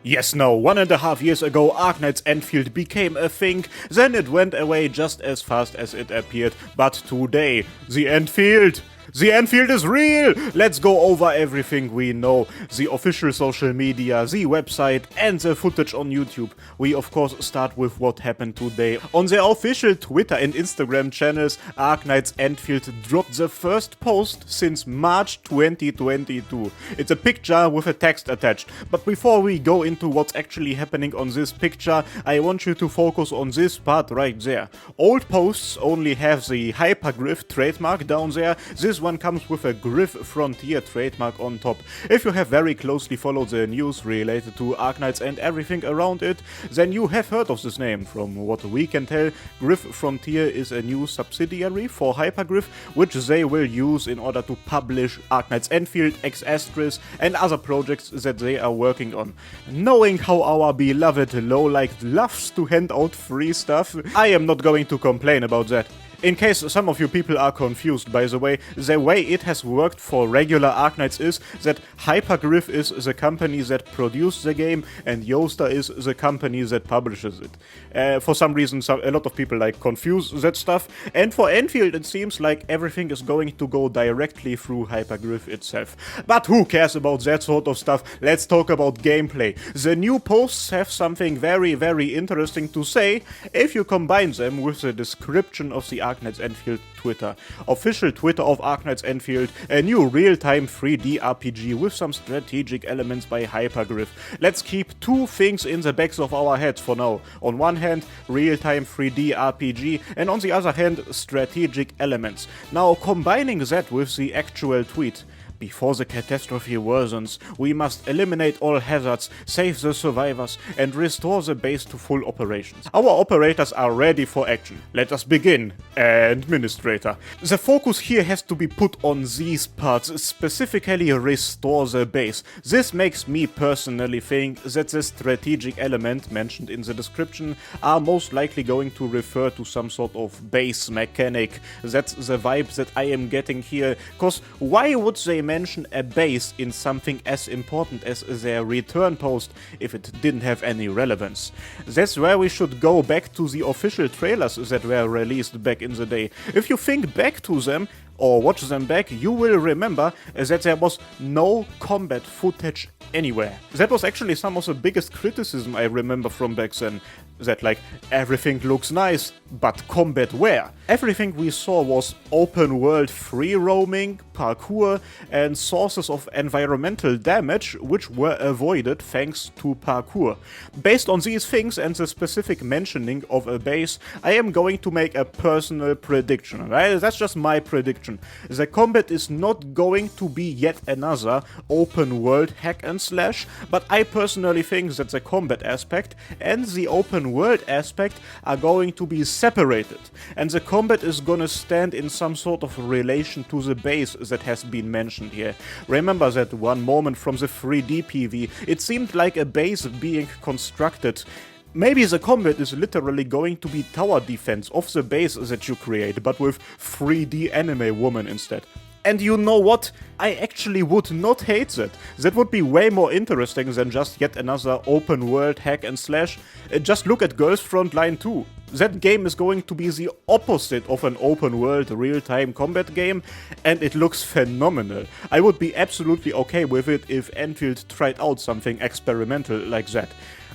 Yes, no, 1.5 years ago Arknights Endfield became a thing, then it went away just as fast as it appeared, but today, the Endfield is real! Let's go over everything we know, the official social media, the website and the footage on YouTube. We of course start with what happened today. On their official Twitter and Instagram channels, Arknights Endfield dropped the first post since March 2022. It's a picture with a text attached, but before we go into what's actually happening on this picture, I want you to focus on this part right there. Old posts only have the hyperglyph trademark down there. This one comes with a Gryph Frontier trademark on top. If you have very closely followed the news related to Arknights and everything around it, then you have heard of this name. From what we can tell, Gryph Frontier is a new subsidiary for Hyperglyph, which they will use in order to publish Arknights Endfield, X and other projects that they are working on. Knowing how our beloved Lowlight loves to hand out free stuff, I am not going to complain about that. In case some of you people are confused, by the way it has worked for regular Arknights is that Hyperglyph is the company that produced the game and Yoaster is the company that publishes it. For some reason, a lot of people confuse that stuff, and for Endfield it seems like everything is going to go directly through Hyperglyph itself. But who cares about that sort of stuff? Let's talk about gameplay. The new posts have something very, very interesting to say if you combine them with the description of the Arknights Endfield Twitter. Official Twitter of Arknights Endfield, a new real-time 3D RPG with some strategic elements by Hyperglyph. Let's keep two things in the backs of our heads for now. On one hand, real-time 3D RPG, and on the other hand, strategic elements. Now, combining that with the actual tweet. Before the catastrophe worsens, we must eliminate all hazards, save the survivors, and restore the base to full operations. Our operators are ready for action. Let us begin. Administrator. The focus here has to be put on these parts, specifically restore the base. This makes me personally think that the strategic element mentioned in the description are most likely going to refer to some sort of base mechanic. That's the vibe that I am getting here, cause why would they mention a base in something as important as their return post if it didn't have any relevance? That's where we should go back to the official trailers that were released back in the day. If you think back to them or watch them back, you will remember that there was no combat footage anywhere. That was actually some of the biggest criticism I remember from back then. That everything looks nice, but combat where? Everything we saw was open world free roaming, parkour, and sources of environmental damage which were avoided thanks to parkour. Based on these things and the specific mentioning of a base, I am going to make a personal prediction, right? That's just my prediction. The combat is not going to be yet another open world hack and slash, but I personally think that the combat aspect and the open world aspect are going to be separated, and the combat is gonna stand in some sort of relation to the base that has been mentioned here. Remember that one moment from the 3D PV, it seemed like a base being constructed. Maybe the combat is literally going to be tower defense of the base that you create, but with 3D anime woman instead. And you know what? I actually would not hate that. That would be way more interesting than just yet another open world hack and slash. Just look at Girls Frontline 2. That game is going to be the opposite of an open world real-time combat game, and it looks phenomenal. I would be absolutely okay with it if Endfield tried out something experimental like that.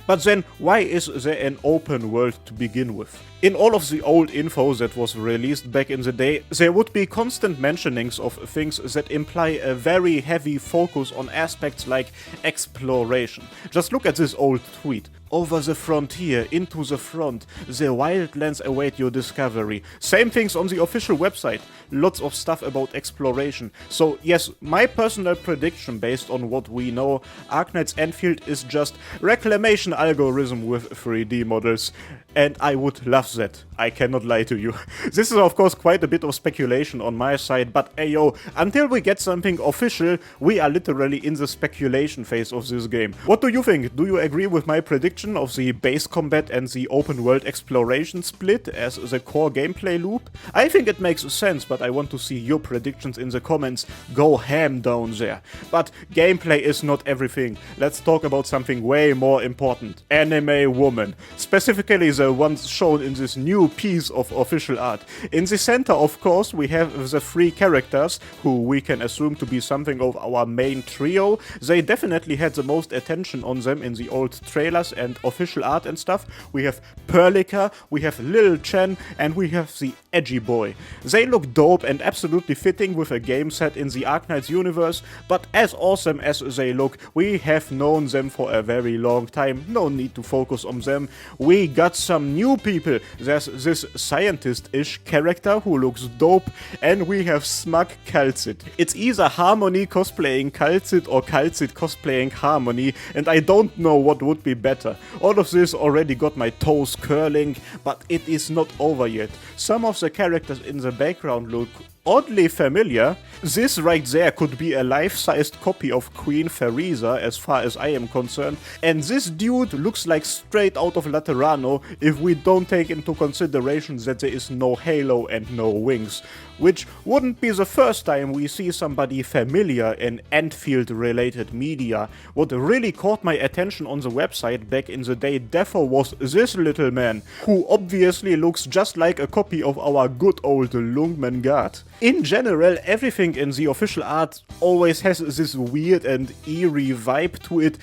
But then, why is there an open world to begin with? In all of the old info that was released back in the day, there would be constant mentionings of things that imply a very heavy focus on aspects like exploration. Just look at this old tweet. Over the frontier, into the front, the wildlands await your discovery. Same things on the official website. Lots of stuff about exploration. So yes, my personal prediction based on what we know, Arknights Endfield is just reclamation algorithm with 3D models. And I would love that. I cannot lie to you. This is of course quite a bit of speculation on my side, but ayo, until we get something official, we are literally in the speculation phase of this game. What do you think? Do you agree with my prediction? prediction of the base combat and the open world exploration split as the core gameplay loop? I think it makes sense, but I want to see your predictions in the comments. Go ham down there. But gameplay is not everything. Let's talk about something way more important. Anime woman. Specifically the ones shown in this new piece of official art. In the center, of course, we have the three characters, who we can assume to be something of our main trio. They definitely had the most attention on them in the old trailers and official art and stuff. We have Perlica, we have Lil Chen, and we have the edgy boy. They look dope and absolutely fitting with a game set in the Arknights universe, but as awesome as they look, we have known them for a very long time. No need to focus on them. We got some new people. There's this scientist-ish character who looks dope, and we have smug Calcit. It's either Harmony cosplaying Calcit or Calcit cosplaying Harmony, and I don't know what would be better. All of this already got my toes curling, but it is not over yet. Some of the characters in the background look oddly familiar. This right there could be a life-sized copy of Queen Theresa as far as I am concerned, and this dude looks like straight out of Laterano if we don't take into consideration that there is no halo and no wings. Which wouldn't be the first time we see somebody familiar in Endfield-related media. What really caught my attention on the website back in the day therefore was this little man, who obviously looks just like a copy of our good old Lungmengard. In general, everything in the official art always has this weird and eerie vibe to it.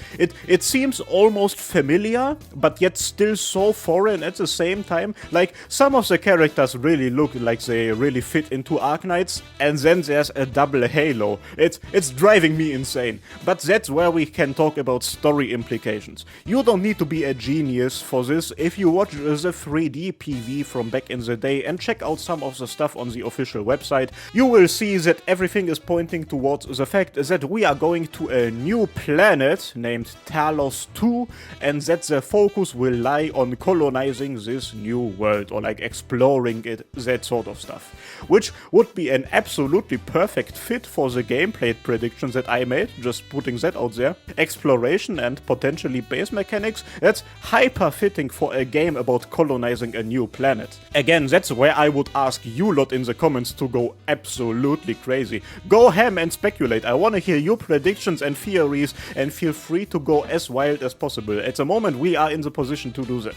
It seems almost familiar, but yet still so foreign at the same time. Like, some of the characters really look like they really fit into Arknights, and then there's a double halo. It's driving me insane. But that's where we can talk about story implications. You don't need to be a genius for this. If you watch the 3D PV from back in the day and check out some of the stuff on the official website, you will see that everything is pointing towards the fact that we are going to a new planet named Talos 2, and that the focus will lie on colonizing this new world, or like exploring it, that sort of stuff. Which would be an absolutely perfect fit for the gameplay predictions that I made, just putting that out there. Exploration and potentially base mechanics, that's hyper fitting for a game about colonizing a new planet. Again, that's where I would ask you lot in the comments to go absolutely crazy. Go ham and speculate. I want to hear your predictions and theories, and feel free to go as wild as possible. At the moment we are in the position to do that.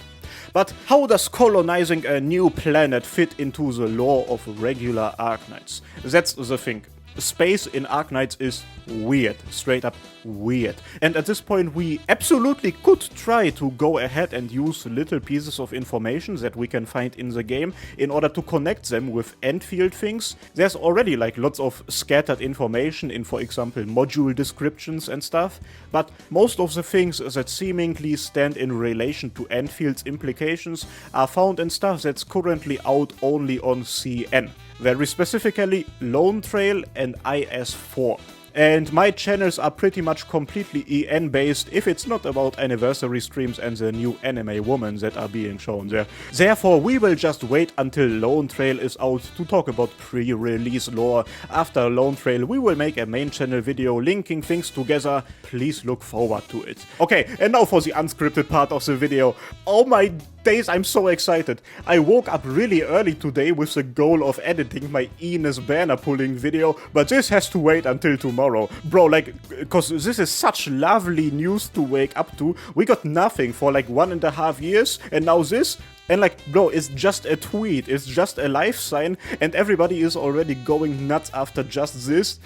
But how does colonizing a new planet fit into the lore of regular Arknights? That's the thing. Space in Arknights is weird, straight up weird. And at this point we absolutely could try to go ahead and use little pieces of information that we can find in the game in order to connect them with Endfield things. There's already like lots of scattered information in, for example, module descriptions and stuff, but most of the things that seemingly stand in relation to Endfield's implications are found in stuff that's currently out only on CN. Very specifically Lone Trail and IS4. And my channels are pretty much completely EN based if it's not about anniversary streams and the new anime women that are being shown there. Therefore we will just wait until Lone Trail is out to talk about pre-release lore. After Lone Trail we will make a main channel video linking things together. Please look forward to it. Okay, and now for the unscripted part of the video. Oh my days, I'm so excited. I woke up really early today with the goal of editing my Ines banner pulling video, but this has to wait until tomorrow. Bro, like, cause this is such lovely news to wake up to. We got nothing for like 1.5 years, and now this? And like, bro, it's just a tweet, it's just a life sign, and everybody is already going nuts after just this.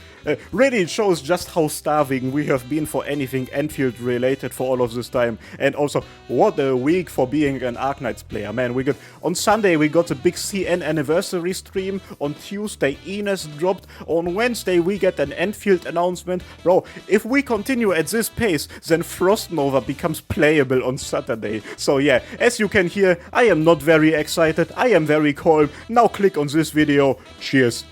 Really, it shows just how starving we have been for anything Endfield related for all of this time. And also, what a week for being an Arknights player, man. On Sunday we got a big CN anniversary stream, on Tuesday Ines dropped, on Wednesday we get an Endfield announcement. Bro, if we continue at this pace, then Frostnova becomes playable on Saturday. So yeah, as you can hear, I am not very excited, I am very calm. Now click on this video. Cheers.